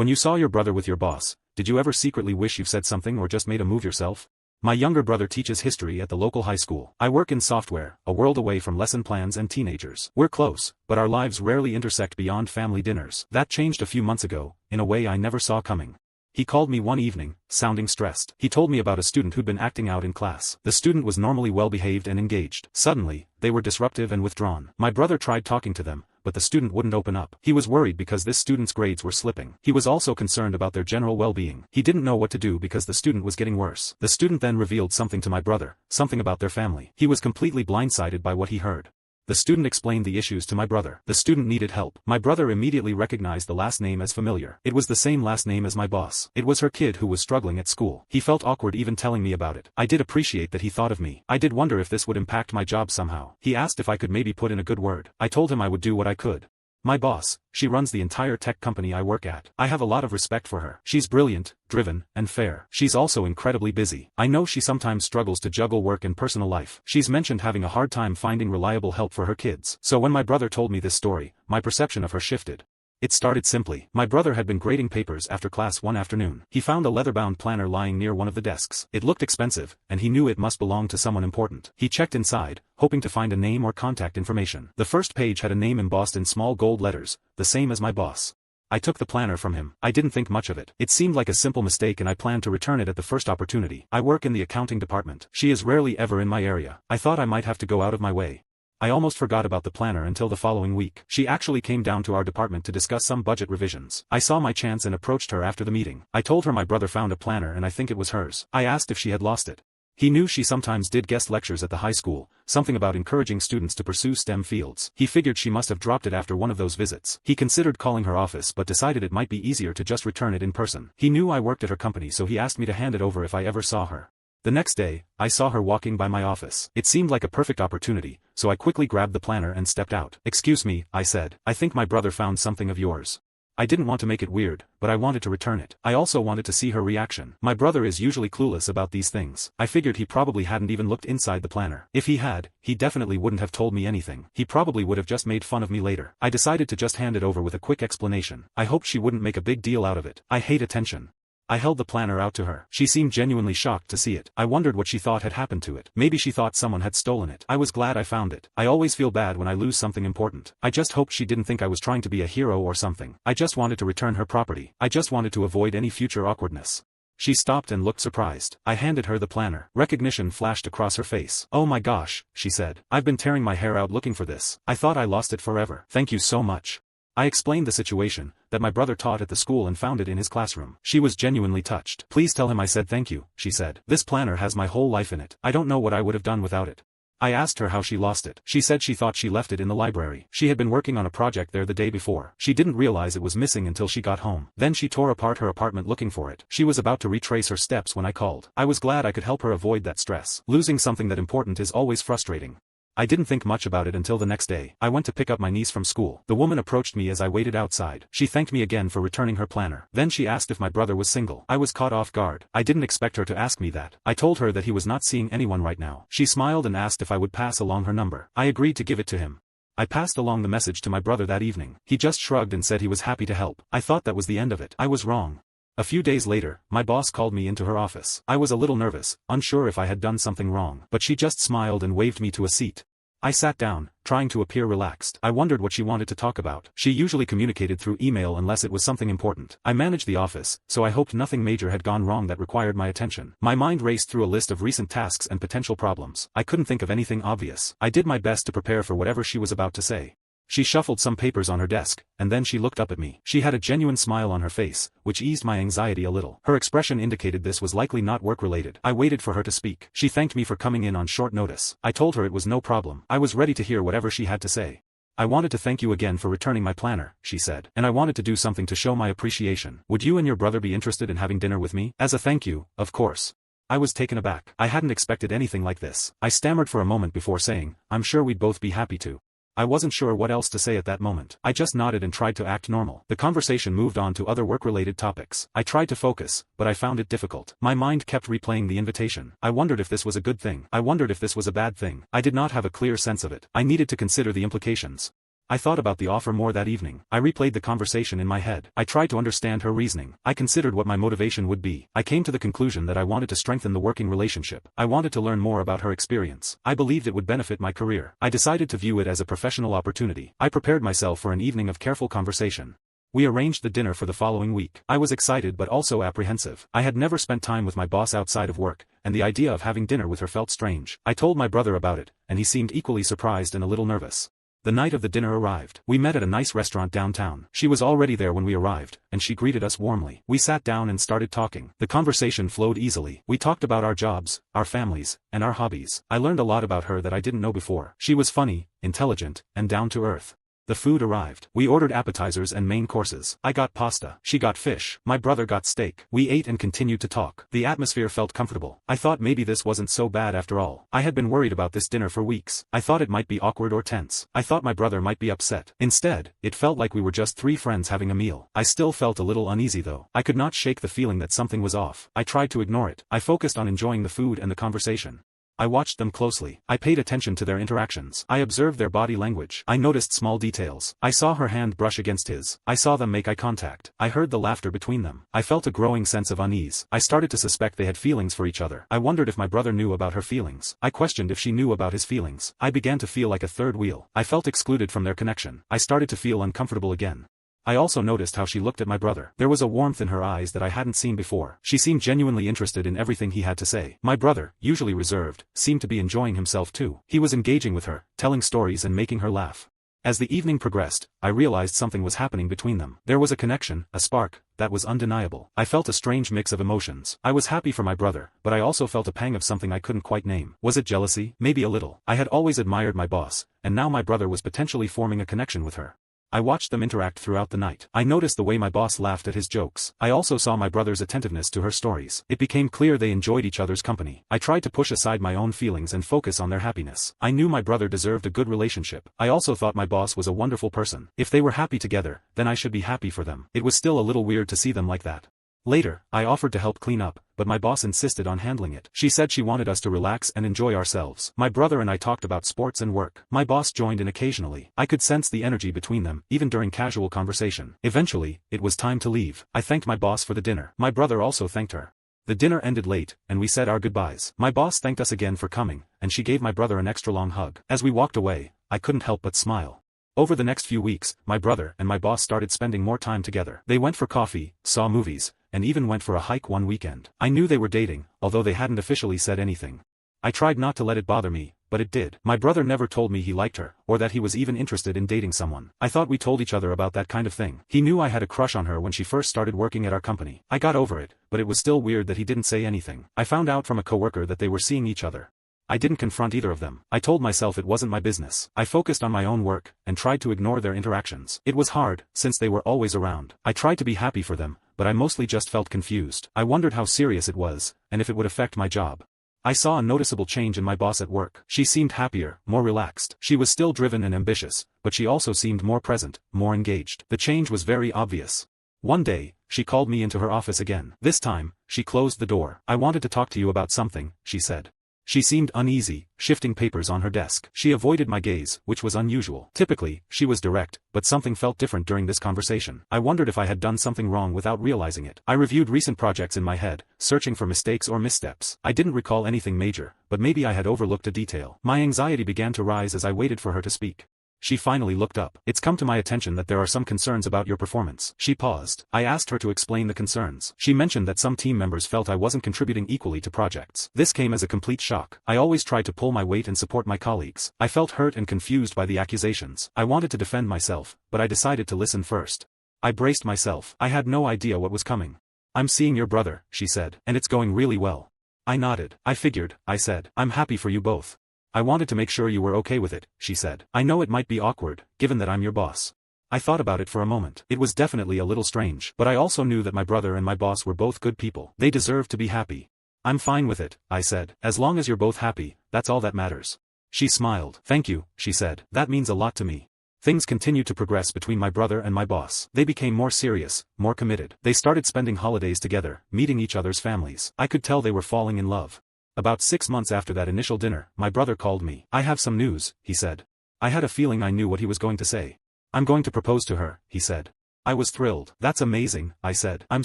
When you saw your brother with your boss, did you ever secretly wish you've said something or just made a move yourself? My younger brother teaches history at the local high school. I work in software, a world away from lesson plans and teenagers. We're close, but our lives rarely intersect beyond family dinners. That changed a few months ago, in a way I never saw coming. He called me one evening, sounding stressed. He told me about a student who'd been acting out in class. The student was normally well-behaved and engaged. Suddenly, they were disruptive and withdrawn. My brother tried talking to them, but the student wouldn't open up. He was worried because this student's grades were slipping. He was also concerned about their general well-being. He didn't know what to do because the student was getting worse. The student then revealed something to my brother, something about their family. He was completely blindsided by what he heard. The student explained the issues to my brother. The student needed help. My brother immediately recognized the last name as familiar. It was the same last name as my boss. It was her kid who was struggling at school. He felt awkward even telling me about it. I did appreciate that he thought of me. I did wonder if this would impact my job somehow. He asked if I could maybe put in a good word. I told him I would do what I could. My boss, she runs the entire tech company I work at. I have a lot of respect for her. She's brilliant, driven, and fair. She's also incredibly busy. I know she sometimes struggles to juggle work and personal life. She's mentioned having a hard time finding reliable help for her kids. So when my brother told me this story, my perception of her shifted. It started simply. My brother had been grading papers after class one afternoon. He found a leather-bound planner lying near one of the desks. It looked expensive, and he knew it must belong to someone important. He checked inside, hoping to find a name or contact information. The first page had a name embossed in small gold letters, the same as my boss. I took the planner from him. I didn't think much of it. It seemed like a simple mistake and I planned to return it at the first opportunity. I work in the accounting department. She is rarely ever in my area. I thought I might have to go out of my way. I almost forgot about the planner until the following week. She actually came down to our department to discuss some budget revisions. I saw my chance and approached her after the meeting. I told her my brother found a planner and I think it was hers. I asked if she had lost it. He knew she sometimes did guest lectures at the high school, something about encouraging students to pursue STEM fields. He figured she must have dropped it after one of those visits. He considered calling her office but decided it might be easier to just return it in person. He knew I worked at her company so he asked me to hand it over if I ever saw her. The next day, I saw her walking by my office. It seemed like a perfect opportunity, so I quickly grabbed the planner and stepped out. "Excuse me," I said. "I think my brother found something of yours." I didn't want to make it weird, but I wanted to return it. I also wanted to see her reaction. My brother is usually clueless about these things. I figured he probably hadn't even looked inside the planner. If he had, he definitely wouldn't have told me anything. He probably would have just made fun of me later. I decided to just hand it over with a quick explanation. I hoped she wouldn't make a big deal out of it. I hate attention. I held the planner out to her. She seemed genuinely shocked to see it. I wondered what she thought had happened to it. Maybe she thought someone had stolen it. I was glad I found it. I always feel bad when I lose something important. I just hoped she didn't think I was trying to be a hero or something. I just wanted to return her property. I just wanted to avoid any future awkwardness. She stopped and looked surprised. I handed her the planner. Recognition flashed across her face. "Oh my gosh," she said. "I've been tearing my hair out looking for this. I thought I lost it forever. Thank you so much." I explained the situation, that my brother taught at the school and found it in his classroom. She was genuinely touched. "Please tell him I said thank you," she said. "This planner has my whole life in it. I don't know what I would have done without it." I asked her how she lost it. She said she thought she left it in the library. She had been working on a project there the day before. She didn't realize it was missing until she got home. Then she tore apart her apartment looking for it. She was about to retrace her steps when I called. I was glad I could help her avoid that stress. Losing something that important is always frustrating. I didn't think much about it until the next day. I went to pick up my niece from school. The woman approached me as I waited outside. She thanked me again for returning her planner. Then she asked if my brother was single. I was caught off guard. I didn't expect her to ask me that. I told her that he was not seeing anyone right now. She smiled and asked if I would pass along her number. I agreed to give it to him. I passed along the message to my brother that evening. He just shrugged and said he was happy to help. I thought that was the end of it. I was wrong. A few days later, my boss called me into her office. I was a little nervous, unsure if I had done something wrong, but she just smiled and waved me to a seat. I sat down, trying to appear relaxed. I wondered what she wanted to talk about. She usually communicated through email unless it was something important. I managed the office, so I hoped nothing major had gone wrong that required my attention. My mind raced through a list of recent tasks and potential problems. I couldn't think of anything obvious. I did my best to prepare for whatever she was about to say. She shuffled some papers on her desk, and then she looked up at me. She had a genuine smile on her face, which eased my anxiety a little. Her expression indicated this was likely not work-related. I waited for her to speak. She thanked me for coming in on short notice. I told her it was no problem. I was ready to hear whatever she had to say. "I wanted to thank you again for returning my planner," she said. "And I wanted to do something to show my appreciation. Would you and your brother be interested in having dinner with me? As a thank you, of course." I was taken aback. I hadn't expected anything like this. I stammered for a moment before saying, "I'm sure we'd both be happy to." I wasn't sure what else to say at that moment. I just nodded and tried to act normal. The conversation moved on to other work-related topics. I tried to focus, but I found it difficult. My mind kept replaying the invitation. I wondered if this was a good thing. I wondered if this was a bad thing. I did not have a clear sense of it. I needed to consider the implications. I thought about the offer more that evening. I replayed the conversation in my head. I tried to understand her reasoning. I considered what my motivation would be. I came to the conclusion that I wanted to strengthen the working relationship. I wanted to learn more about her experience. I believed it would benefit my career. I decided to view it as a professional opportunity. I prepared myself for an evening of careful conversation. We arranged the dinner for the following week. I was excited but also apprehensive. I had never spent time with my boss outside of work, and the idea of having dinner with her felt strange. I told my brother about it, and he seemed equally surprised and a little nervous. The night of the dinner arrived. We met at a nice restaurant downtown. She was already there when we arrived, and she greeted us warmly. We sat down and started talking. The conversation flowed easily. We talked about our jobs, our families, and our hobbies. I learned a lot about her that I didn't know before. She was funny, intelligent, and down to earth. The food arrived. We ordered appetizers and main courses. I got pasta. She got fish. My brother got steak. We ate and continued to talk. The atmosphere felt comfortable. I thought maybe this wasn't so bad after all. I had been worried about this dinner for weeks. I thought it might be awkward or tense. I thought my brother might be upset. Instead, it felt like we were just three friends having a meal. I still felt a little uneasy though. I could not shake the feeling that something was off. I tried to ignore it. I focused on enjoying the food and the conversation. I watched them closely. I paid attention to their interactions. I observed their body language. I noticed small details. I saw her hand brush against his. I saw them make eye contact. I heard the laughter between them. I felt a growing sense of unease. I started to suspect they had feelings for each other. I wondered if my brother knew about her feelings. I questioned if she knew about his feelings. I began to feel like a third wheel. I felt excluded from their connection. I started to feel uncomfortable again. I also noticed how she looked at my brother. There was a warmth in her eyes that I hadn't seen before. She seemed genuinely interested in everything he had to say. My brother, usually reserved, seemed to be enjoying himself too. He was engaging with her, telling stories and making her laugh. As the evening progressed, I realized something was happening between them. There was a connection, a spark, that was undeniable. I felt a strange mix of emotions. I was happy for my brother, but I also felt a pang of something I couldn't quite name. Was it jealousy? Maybe a little. I had always admired my boss, and now my brother was potentially forming a connection with her. I watched them interact throughout the night. I noticed the way my boss laughed at his jokes. I also saw my brother's attentiveness to her stories. It became clear they enjoyed each other's company. I tried to push aside my own feelings and focus on their happiness. I knew my brother deserved a good relationship. I also thought my boss was a wonderful person. If they were happy together, then I should be happy for them. It was still a little weird to see them like that. Later, I offered to help clean up, but my boss insisted on handling it. She said she wanted us to relax and enjoy ourselves. My brother and I talked about sports and work. My boss joined in occasionally. I could sense the energy between them, even during casual conversation. Eventually, it was time to leave. I thanked my boss for the dinner. My brother also thanked her. The dinner ended late, and we said our goodbyes. My boss thanked us again for coming, and she gave my brother an extra long hug. As we walked away, I couldn't help but smile. Over the next few weeks, my brother and my boss started spending more time together. They went for coffee, saw movies, and even went for a hike one weekend. I knew they were dating, although they hadn't officially said anything. I tried not to let it bother me, but it did. My brother never told me he liked her, or that he was even interested in dating someone. I thought we told each other about that kind of thing. He knew I had a crush on her when she first started working at our company. I got over it, but it was still weird that he didn't say anything. I found out from a coworker that they were seeing each other. I didn't confront either of them. I told myself it wasn't my business. I focused on my own work, and tried to ignore their interactions. It was hard, since they were always around. I tried to be happy for them, but I mostly just felt confused. I wondered how serious it was, and if it would affect my job. I saw a noticeable change in my boss at work. She seemed happier, more relaxed. She was still driven and ambitious, but she also seemed more present, more engaged. The change was very obvious. One day, she called me into her office again. This time, she closed the door. "I wanted to talk to you about something," she said. She seemed uneasy, shifting papers on her desk. She avoided my gaze, which was unusual. Typically, she was direct, but something felt different during this conversation. I wondered if I had done something wrong without realizing it. I reviewed recent projects in my head, searching for mistakes or missteps. I didn't recall anything major, but maybe I had overlooked a detail. My anxiety began to rise as I waited for her to speak. She finally looked up. "It's come to my attention that there are some concerns about your performance." She paused. I asked her to explain the concerns. She mentioned that some team members felt I wasn't contributing equally to projects. This came as a complete shock. I always tried to pull my weight and support my colleagues. I felt hurt and confused by the accusations. I wanted to defend myself, but I decided to listen first. I braced myself. I had no idea what was coming. "I'm seeing your brother," she said, "and it's going really well." I nodded. "I figured," I said. "I'm happy for you both." "I wanted to make sure you were okay with it," she said. "I know it might be awkward, given that I'm your boss." I thought about it for a moment. It was definitely a little strange, but I also knew that my brother and my boss were both good people. They deserved to be happy. "I'm fine with it," I said. "As long as you're both happy, that's all that matters." She smiled. "Thank you," she said. "That means a lot to me." Things continued to progress between my brother and my boss. They became more serious, more committed. They started spending holidays together, meeting each other's families. I could tell they were falling in love. About 6 months after that initial dinner, my brother called me. "I have some news," he said. I had a feeling I knew what he was going to say. I'm going to propose to her, he said. I was thrilled. That's amazing, I said. I'm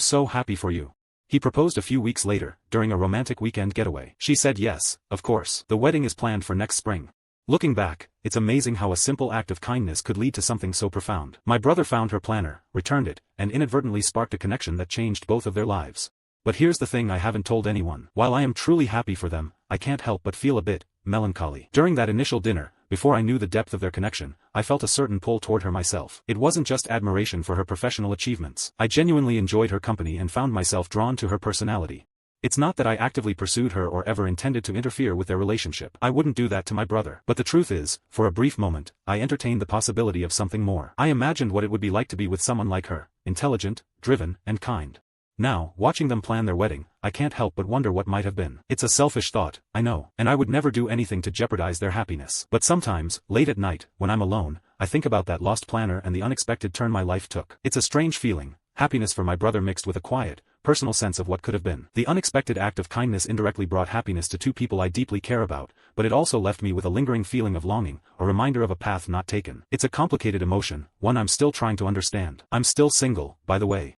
so happy for you. He proposed a few weeks later, during a romantic weekend getaway. She said yes, of course. The wedding is planned for next spring. Looking back, it's amazing how a simple act of kindness could lead to something so profound. My brother found her planner, returned it, and inadvertently sparked a connection that changed both of their lives. But here's the thing I haven't told anyone. While I am truly happy for them, I can't help but feel a bit melancholy. During that initial dinner, before I knew the depth of their connection, I felt a certain pull toward her myself. It wasn't just admiration for her professional achievements. I genuinely enjoyed her company and found myself drawn to her personality. It's not that I actively pursued her or ever intended to interfere with their relationship. I wouldn't do that to my brother. But the truth is, for a brief moment, I entertained the possibility of something more. I imagined what it would be like to be with someone like her, intelligent, driven, and kind. Now, watching them plan their wedding, I can't help but wonder what might have been. It's a selfish thought, I know, and I would never do anything to jeopardize their happiness. But sometimes, late at night, when I'm alone, I think about that lost planner and the unexpected turn my life took. It's a strange feeling, happiness for my brother mixed with a quiet, personal sense of what could have been. The unexpected act of kindness indirectly brought happiness to two people I deeply care about, but it also left me with a lingering feeling of longing, a reminder of a path not taken. It's a complicated emotion, one I'm still trying to understand. I'm still single, by the way.